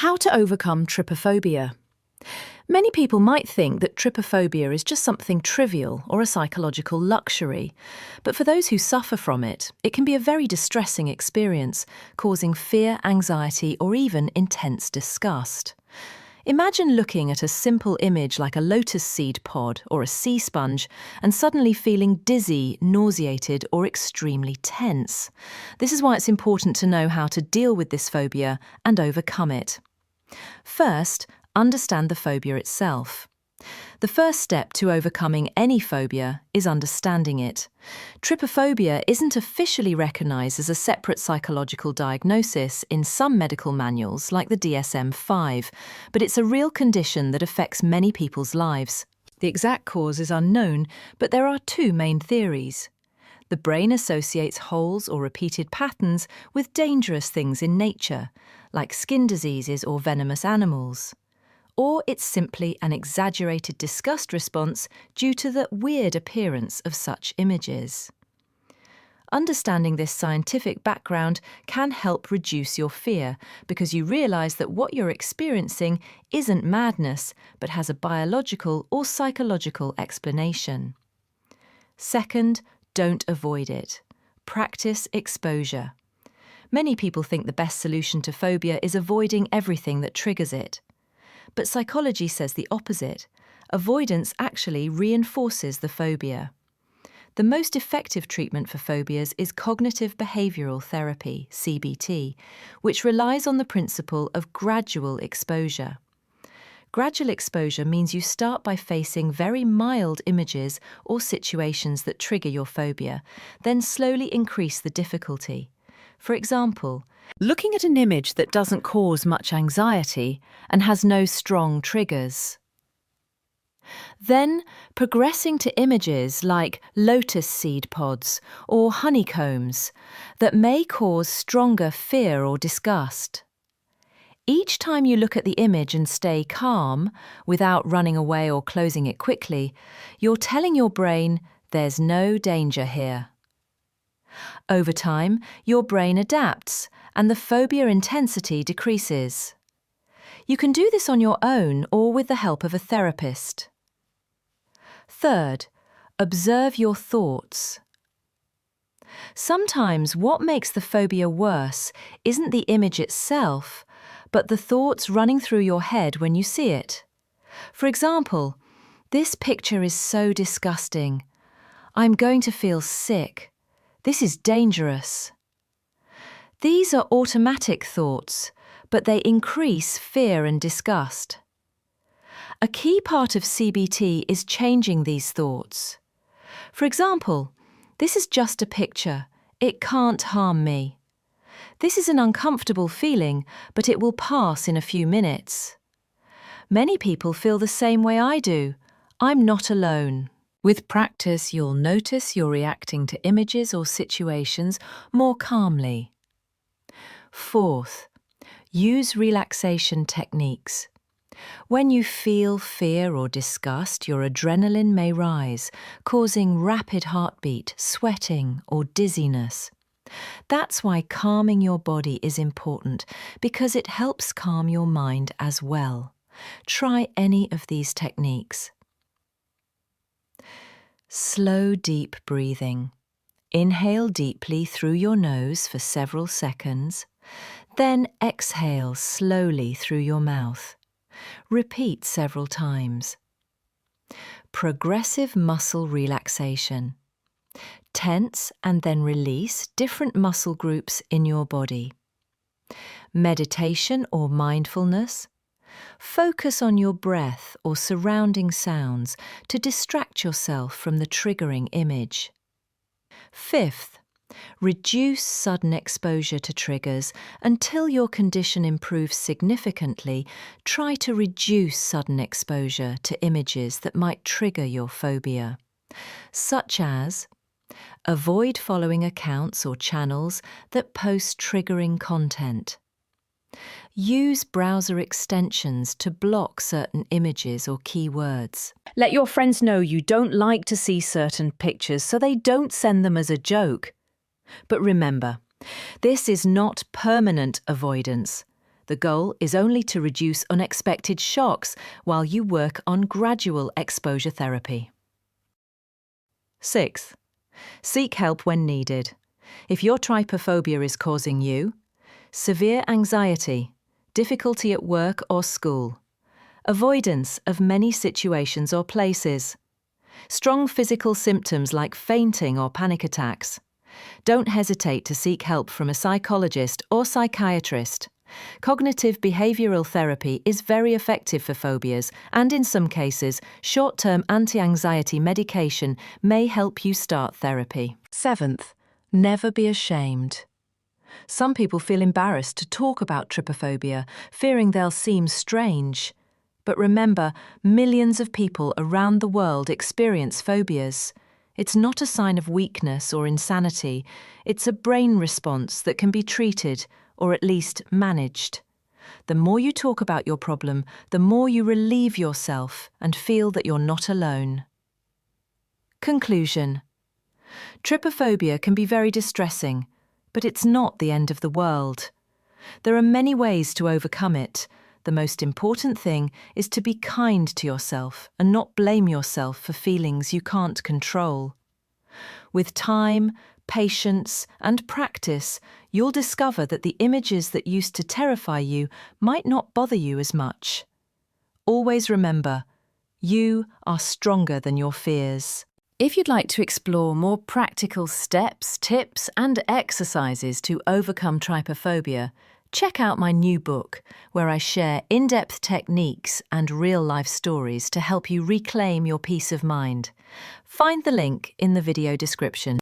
How to overcome trypophobia. Many people might think that trypophobia is just something trivial or a psychological luxury, but for those who suffer from it, it can be a very distressing experience, causing fear, anxiety, or even intense disgust. Imagine looking at a simple image like a lotus seed pod or a sea sponge and suddenly feeling dizzy, nauseated, or extremely tense. This is why it's important to know how to deal with this phobia and overcome it. First, understand the phobia itself. The first step to overcoming any phobia is understanding it. Trypophobia isn't officially recognised as a separate psychological diagnosis in some medical manuals like the DSM-5, but it's a real condition that affects many people's lives. The exact cause is unknown, but there are two main theories. The brain associates holes or repeated patterns with dangerous things in nature, like skin diseases or venomous animals. Or it's simply an exaggerated disgust response due to the weird appearance of such images. Understanding this scientific background can help reduce your fear because you realise that what you're experiencing isn't madness but has a biological or psychological explanation. Second, don't avoid it. Practice exposure. Many people think the best solution to phobia is avoiding everything that triggers it. But psychology says the opposite. Avoidance actually reinforces the phobia. The most effective treatment for phobias is cognitive behavioural therapy, CBT, which relies on the principle of gradual exposure. Gradual exposure means you start by facing very mild images or situations that trigger your phobia, then slowly increase the difficulty. For example, looking at an image that doesn't cause much anxiety and has no strong triggers. Then progressing to images like lotus seed pods or honeycombs that may cause stronger fear or disgust. Each time you look at the image and stay calm, without running away or closing it quickly, you're telling your brain, there's no danger here. Over time, your brain adapts and the phobia intensity decreases. You can do this on your own or with the help of a therapist. Third, observe your thoughts. Sometimes what makes the phobia worse isn't the image itself, but the thoughts running through your head when you see it. For example, this picture is so disgusting. I'm going to feel sick. This is dangerous. These are automatic thoughts, but they increase fear and disgust. A key part of CBT is changing these thoughts. For example, this is just a picture. It can't harm me. This is an uncomfortable feeling, but it will pass in a few minutes. Many people feel the same way I do. I'm not alone. With practice, you'll notice you're reacting to images or situations more calmly. Fourth, use relaxation techniques. When you feel fear or disgust, your adrenaline may rise, causing rapid heartbeat, sweating, or dizziness. That's why calming your body is important, because it helps calm your mind as well. Try any of these techniques. Slow, deep breathing. Inhale deeply through your nose for several seconds, then exhale slowly through your mouth. Repeat several times. Progressive muscle relaxation. Tense and then release different muscle groups in your body. Meditation or mindfulness. Focus on your breath or surrounding sounds to distract yourself from the triggering image. Fifth, reduce sudden exposure to triggers until your condition improves significantly. Try to reduce sudden exposure to images that might trigger your phobia, such as avoid following accounts or channels that post triggering content. Use browser extensions to block certain images or keywords. Let your friends know you don't like to see certain pictures so they don't send them as a joke. But remember, this is not permanent avoidance. The goal is only to reduce unexpected shocks while you work on gradual exposure therapy. 6. Seek help when needed. If your trypophobia is causing you severe anxiety, difficulty at work or school, avoidance of many situations or places, strong physical symptoms like fainting or panic attacks, don't hesitate to seek help from a psychologist or psychiatrist. Cognitive behavioral therapy is very effective for phobias, and in some cases, short-term anti-anxiety medication may help you start therapy. 7th, never be ashamed. Some people feel embarrassed to talk about trypophobia, fearing they'll seem strange. But remember, millions of people around the world experience phobias. It's not a sign of weakness or insanity. It's a brain response that can be treated, or at least managed. The more you talk about your problem, the more you relieve yourself and feel that you're not alone. Conclusion. Trypophobia can be very distressing, but it's not the end of the world. There are many ways to overcome it. The most important thing is to be kind to yourself and not blame yourself for feelings you can't control. With time, patience, and practice, you'll discover that the images that used to terrify you might not bother you as much. Always remember, you are stronger than your fears. If you'd like to explore more practical steps, tips, and exercises to overcome trypophobia, check out my new book, where I share in-depth techniques and real-life stories to help you reclaim your peace of mind. Find the link in the video description.